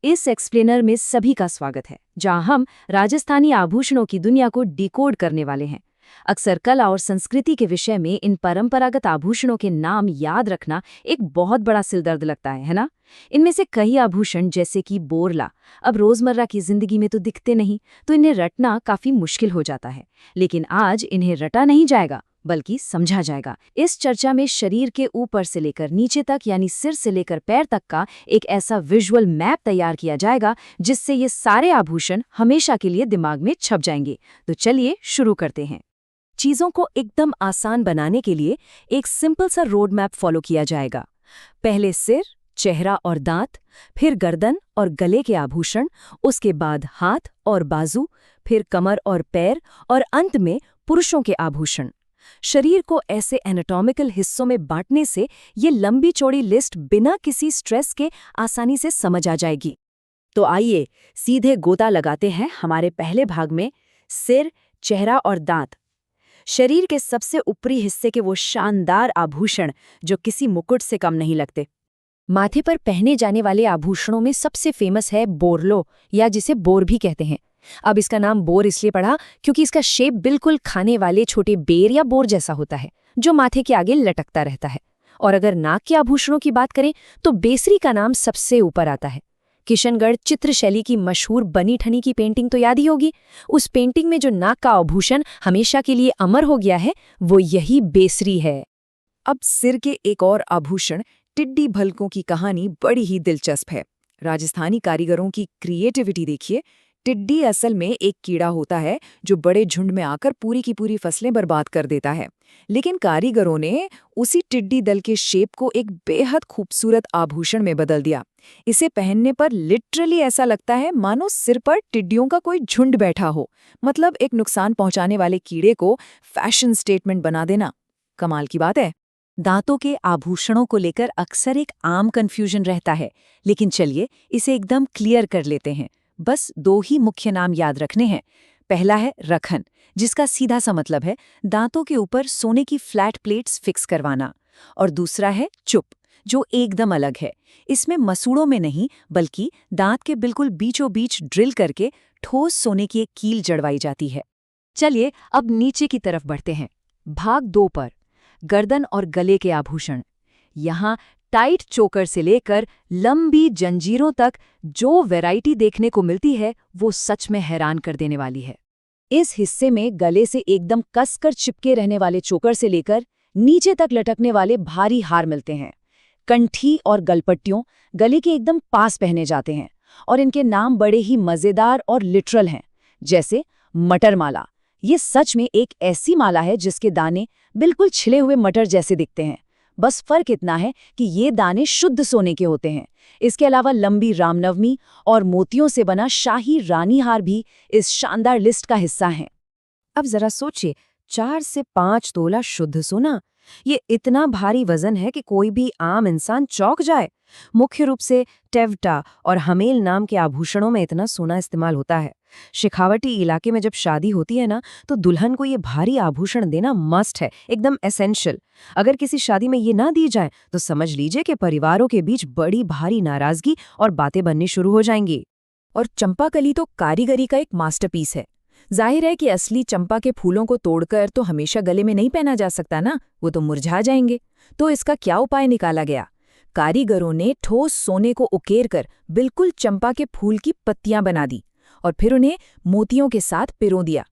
इस एक्सप्लेनर में सभी का स्वागत है, जहां हम राजस्थानी आभूषणों की दुनिया को डिकोड करने वाले हैं। अक्सर कला और संस्कृति के विषय में इन परंपरागत आभूषणों के नाम याद रखना एक बहुत बड़ा सिरदर्द लगता है ना? इनमें से कई आभूषण जैसे कि बोरला अब रोजमर्रा की जिंदगी में तो दिखते नहीं, तो इन्हें रटना काफी मुश्किल हो जाता है। लेकिन आज इन्हें रटा नहीं जाएगा, बल्कि समझा जाएगा। इस चर्चा में शरीर के ऊपर से लेकर नीचे तक, यानी सिर से लेकर पैर तक का एक ऐसा विजुअल मैप तैयार किया जाएगा जिससे ये सारे आभूषण हमेशा के लिए दिमाग में छप जाएंगे। तो चलिए शुरू करते हैं। चीजों को एकदम आसान बनाने के लिए एक सिंपल सा रोड मैप फॉलो किया जाएगा। पहले सिर, चेहरा और दांत, फिर गर्दन और गले के आभूषण, उसके बाद हाथ और बाजू, फिर कमर और पैर, और अंत में पुरुषों के आभूषण। शरीर को ऐसे एनाटॉमिकल हिस्सों में बांटने से ये लंबी चौड़ी लिस्ट बिना किसी स्ट्रेस के आसानी से समझ आ जाएगी। तो आइए सीधे गोता लगाते हैं हमारे पहले भाग में, सिर, चेहरा और दांत। शरीर के सबसे ऊपरी हिस्से के वो शानदार आभूषण जो किसी मुकुट से कम नहीं लगते। माथे पर पहने जाने वाले आभूषणों में सबसे फेमस है बोरलो, या जिसे बोर भी कहते हैं। अब इसका नाम बोर इसलिए पड़ा क्योंकि इसका शेप बिल्कुल खाने वाले छोटे बेर या बोर जैसा होता है, जो माथे के आगे लटकता रहता है। और अगर नाक के आभूषणों की बात करें तो बेसरी का नाम सबसे ऊपर आता है। किशनगढ़ चित्रशैली की मशहूर बनी ठनी की पेंटिंग तो याद ही होगी। उस पेंटिंग में जो नाक का आभूषण हमेशा के लिए अमर हो गया है, वो यही बेसरी है। अब सिर के एक और आभूषण टिड्डी भलकों की कहानी बड़ी ही दिलचस्प है। राजस्थानी कारीगरों की क्रिएटिविटी देखिए। टिड्डी असल में एक कीड़ा होता है जो बड़े झुंड में आकर पूरी की पूरी फसलें बर्बाद कर देता है, लेकिन कारीगरों ने उसी टिड्डी दल के शेप को एक बेहद खूबसूरत आभूषण में बदल दिया। इसे पहनने पर लिटरली ऐसा लगता है मानो सिर पर टिड्डियों का कोई झुंड बैठा हो। मतलब एक नुकसान पहुंचाने वाले कीड़े को फैशन स्टेटमेंट बना देना। कमाल की बात है। दांतों के आभूषणों को लेकर अक्सर एक आम कन्फ्यूजन रहता है, लेकिन चलिए इसे एकदम क्लियर कर लेते हैं। बस दो ही मुख्य नाम याद रखने हैं। पहला है रखन, जिसका सीधा सा मतलब है दांतों के ऊपर सोने की फ्लैट प्लेट्स फिक्स करवाना। और दूसरा है चुप, जो एकदम अलग है। इसमें मसूड़ों में नहीं, बल्कि दांत के बिल्कुल बीचों बीच ड्रिल करके ठोस सोने की एक कील जड़वाई जाती है। चलिए अब नीचे की तरफ बढ़ते हैं। भाग 2 पर गर्दन और गले के आभूषण। यहाँ टाइट चोकर से लेकर लंबी जंजीरों तक जो वैरायटी देखने को मिलती है, वो सच में हैरान कर देने वाली है। इस हिस्से में गले से एकदम कसकर चिपके रहने वाले चोकर से लेकर नीचे तक लटकने वाले भारी हार मिलते हैं। कंठी और गलपट्टियों गले के एकदम पास पहने जाते हैं, और इनके नाम बड़े ही मजेदार और लिटरल हैं, जैसे मटर माला। ये सच में एक ऐसी माला है जिसके दाने बिल्कुल छिले हुए मटर जैसे दिखते हैं। बस फर्क इतना है कि ये दाने शुद्ध सोने के होते हैं। इसके अलावा लंबी रामनवमी और मोतियों से बना शाही रानी हार भी इस शानदार लिस्ट का हिस्सा हैं। अब जरा सोचिए, 4 से 5 तोला शुद्ध सोना, ये इतना भारी वजन है कि कोई भी आम इंसान चौंक जाए। मुख्य रूप से टेवटा और हमेल नाम के आभूषणों में इतना सोना इस्तेमाल होता है। शेखावटी इलाके में जब शादी होती है ना, तो दुल्हन को ये भारी आभूषण देना मस्ट है, एकदम एसेंशियल। अगर किसी शादी में ये ना दी जाए तो समझ लीजिए कि परिवारों के बीच बड़ी भारी नाराजगी और बातें बननी शुरू हो जाएंगी। और चंपाकली तो कारीगरी का एक मास्टरपीस है। जाहिर है कि असली चंपा के फूलों को तोड़कर तो हमेशा गले में नहीं पहना जा सकता ना, वो तो मुरझा जाएंगे। तो इसका क्या उपाय निकाला गया? कारीगरों ने ठोस सोने को उकेरकर बिल्कुल चंपा के फूल की पत्तियां बना दी और फिर उन्हें मोतियों के साथ पिरो दिया।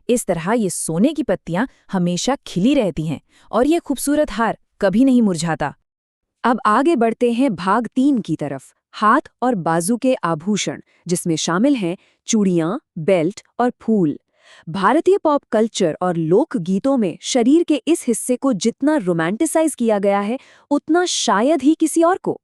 इस तरह ये सोने की पत्तियां हमेशा खिली रहती हैं और ये खूबसूरत हार कभी नहीं मुरझाता। अब आगे बढ़ते हैं भाग 3 की तरफ, हाथ और बाजू के आभूषण, जिसमें शामिल हैं चूड़ियां, बेल्ट और फूल। भारतीय पॉप कल्चर और लोक गीतों में शरीर के इस हिस्से को जितना रोमांटिसाइज किया गया है, उतना शायद ही किसी और को।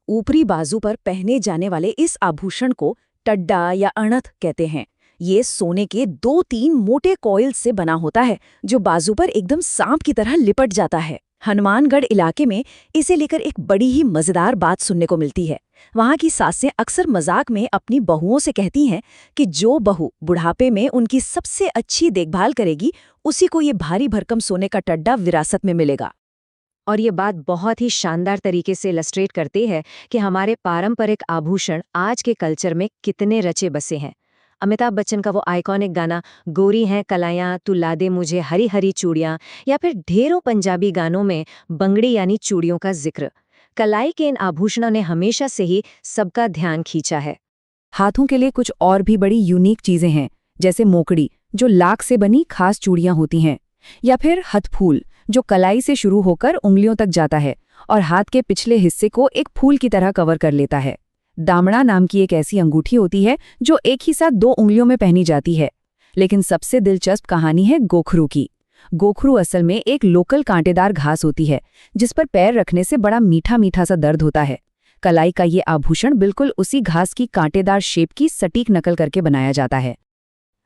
ऊपरी बाजू पर पहने जाने वाले इस आभूषण को टड्डा या अणथ कहते हैं। ये सोने के 2-3 मोटे कॉइल से बना होता है, जो बाजू पर एकदम सांप की तरह लिपट जाता है। हनुमानगढ़ इलाके में इसे लेकर एक बड़ी ही मजेदार बात सुनने को मिलती है। वहाँ की सासें अक्सर मजाक में अपनी बहुओं से कहती हैं कि जो बहू बुढ़ापे में उनकी सबसे अच्छी देखभाल करेगी, उसी को ये भारी भरकम सोने का टड्डा विरासत में मिलेगा। और ये बात बहुत ही शानदार तरीके से इलस्ट्रेट करती है कि हमारे पारंपरिक आभूषण आज के कल्चर में कितने रचे बसे हैं। अमिताभ बच्चन का वो आइकॉनिक गाना गोरी हैं कलायां तू ला दे मुझे हरी हरी चूड़ियां, या फिर ढेरों पंजाबी गानों में बंगड़ी यानी चूड़ियों का जिक्र। कलाई के इन आभूषणों ने हमेशा से ही सबका ध्यान खींचा है। हाथों के लिए कुछ और भी बड़ी यूनिक चीजें हैं, जैसे मोकड़ी जो लाख से बनी खास चूड़ियां होती हैं, या फिर हथफूल जो कलाई से शुरू होकर उंगलियों तक जाता है और हाथ के पिछले हिस्से को एक फूल की तरह कवर कर लेता है। दामड़ा नाम की एक ऐसी अंगूठी होती है जो एक ही साथ 2 उंगलियों में पहनी जाती है। लेकिन सबसे दिलचस्प कहानी है गोखरू की। गोखरू असल में एक लोकल कांटेदार घास होती है जिस पर पैर रखने से बड़ा मीठा मीठा सा दर्द होता है। कलाई का ये आभूषण बिल्कुल उसी घास की कांटेदार शेप की सटीक नकल करके बनाया जाता है।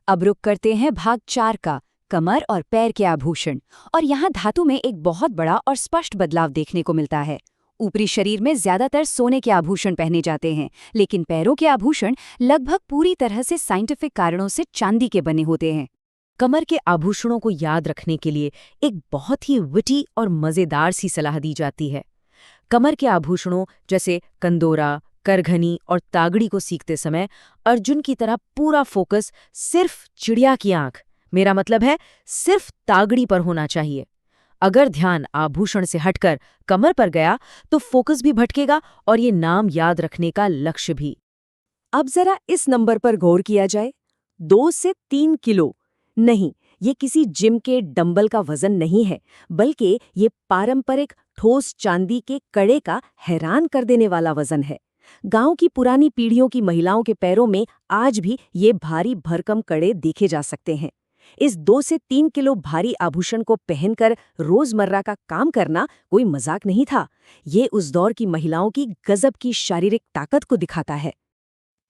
अब रुक करते हैं भाग 4 का, कमर और पैर के आभूषण। और यहाँ धातु में एक बहुत बड़ा और स्पष्ट बदलाव देखने को मिलता है। ऊपरी शरीर में ज्यादातर सोने के आभूषण पहने जाते हैं, लेकिन पैरों के आभूषण लगभग पूरी तरह से साइंटिफिक कारणों से चांदी के बने होते हैं। कमर के आभूषणों को याद रखने के लिए एक बहुत ही विटी और मजेदार सी सलाह दी जाती है। कमर के आभूषणों जैसे कंदोरा, करघनी और तागड़ी को सीखते समय अर्जुन की तरह पूरा फोकस सिर्फ चिड़िया की आंख, मेरा मतलब है सिर्फ तागड़ी पर होना चाहिए। अगर ध्यान आभूषण से हटकर कमर पर गया तो फोकस भी भटकेगा और ये नाम याद रखने का लक्ष्य भी। अब जरा इस नंबर पर गौर किया जाए, 2 से 3 किलो। नहीं, ये किसी जिम के डंबल का वजन नहीं है, बल्कि ये पारंपरिक ठोस चांदी के कड़े का हैरान कर देने वाला वजन है। गांव की पुरानी पीढ़ियों की महिलाओं के पैरों में आज भी ये भारी भरकम कड़े देखे जा सकते हैं। इस 2 से 3 किलो भारी आभूषण को पहनकर रोजमर्रा का काम करना कोई मजाक नहीं था। ये उस दौर की महिलाओं की गजब की शारीरिक ताकत को दिखाता है।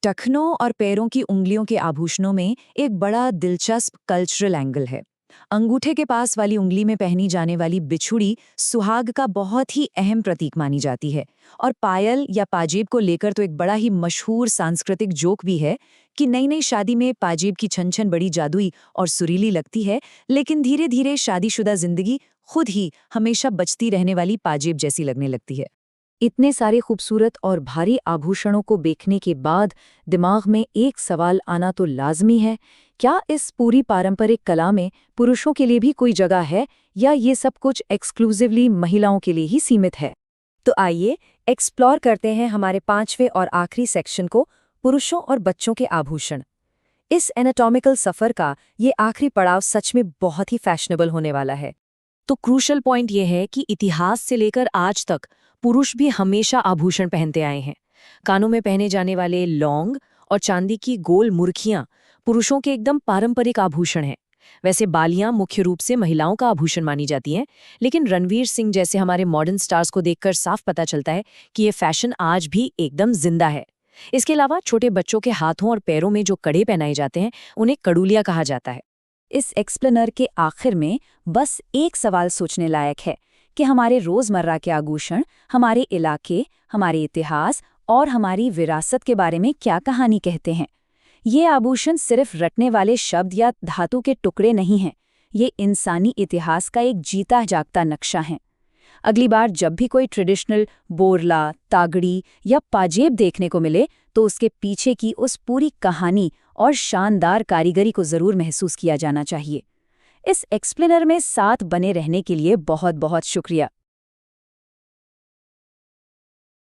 टखनों और पैरों की उंगलियों के आभूषणों में एक बड़ा दिलचस्प कल्चरल एंगल है। अंगूठे के पास वाली उंगली में पहनी जाने वाली बिछुड़ी सुहाग का बहुत ही अहम प्रतीक मानी जाती है। और पायल या पाजेब को लेकर तो एक बड़ा ही मशहूर सांस्कृतिक जोक भी है कि नई नई शादी में पाजेब की छन छन बड़ी जादुई और सुरीली लगती है, लेकिन धीरे धीरे शादीशुदा जिंदगी खुद ही हमेशा बचती रहने वाली पाजेब जैसी लगने लगती है। इतने सारे खूबसूरत और भारी आभूषणों को देखने के बाद दिमाग में एक सवाल आना तो लाजमी है, क्या इस पूरी पारंपरिक कला में पुरुषों के लिए भी कोई जगह है, या ये सब कुछ एक्सक्लूसिवली महिलाओं के लिए ही सीमित है? तो आइए एक्सप्लोर करते हैं हमारे 5वें और आखिरी सेक्शन को, पुरुषों और बच्चों के आभूषण। इस एनाटॉमिकल सफर का ये आखिरी पड़ाव सच में बहुत ही फैशनेबल होने वाला है। तो क्रूशल पॉइंट ये है कि इतिहास से लेकर आज तक पुरुष भी हमेशा आभूषण पहनते आए हैं। कानों में पहने जाने वाले लौंग और चांदी की गोल मुर्खियां पुरुषों के एकदम पारंपरिक आभूषण हैं। वैसे बालियां मुख्य रूप से महिलाओं का आभूषण मानी जाती हैं, लेकिन रणवीर सिंह जैसे हमारे मॉडर्न स्टार्स को देखकर साफ पता चलता है कि ये फैशन आज भी एकदम जिंदा है। इसके अलावा छोटे बच्चों के हाथों और पैरों में जो कड़े पहनाए जाते हैं उन्हें कड़ूलिया कहा जाता है। इस एक्सप्लेनर के आखिर में बस एक सवाल सोचने लायक है कि हमारे रोजमर्रा के आभूषण हमारे इलाके, हमारे इतिहास और हमारी विरासत के बारे में क्या कहानी कहते हैं। ये आभूषण सिर्फ रटने वाले शब्द या धातु के टुकड़े नहीं हैं, ये इंसानी इतिहास का एक जीता जागता नक्शा है। अगली बार जब भी कोई ट्रेडिशनल बोरला, तागड़ी या पाजेब देखने को मिले तो उसके पीछे की उस पूरी कहानी और शानदार कारीगरी को जरूर महसूस किया जाना चाहिए। इस एक्सप्लेनर में साथ बने रहने के लिए बहुत बहुत शुक्रिया।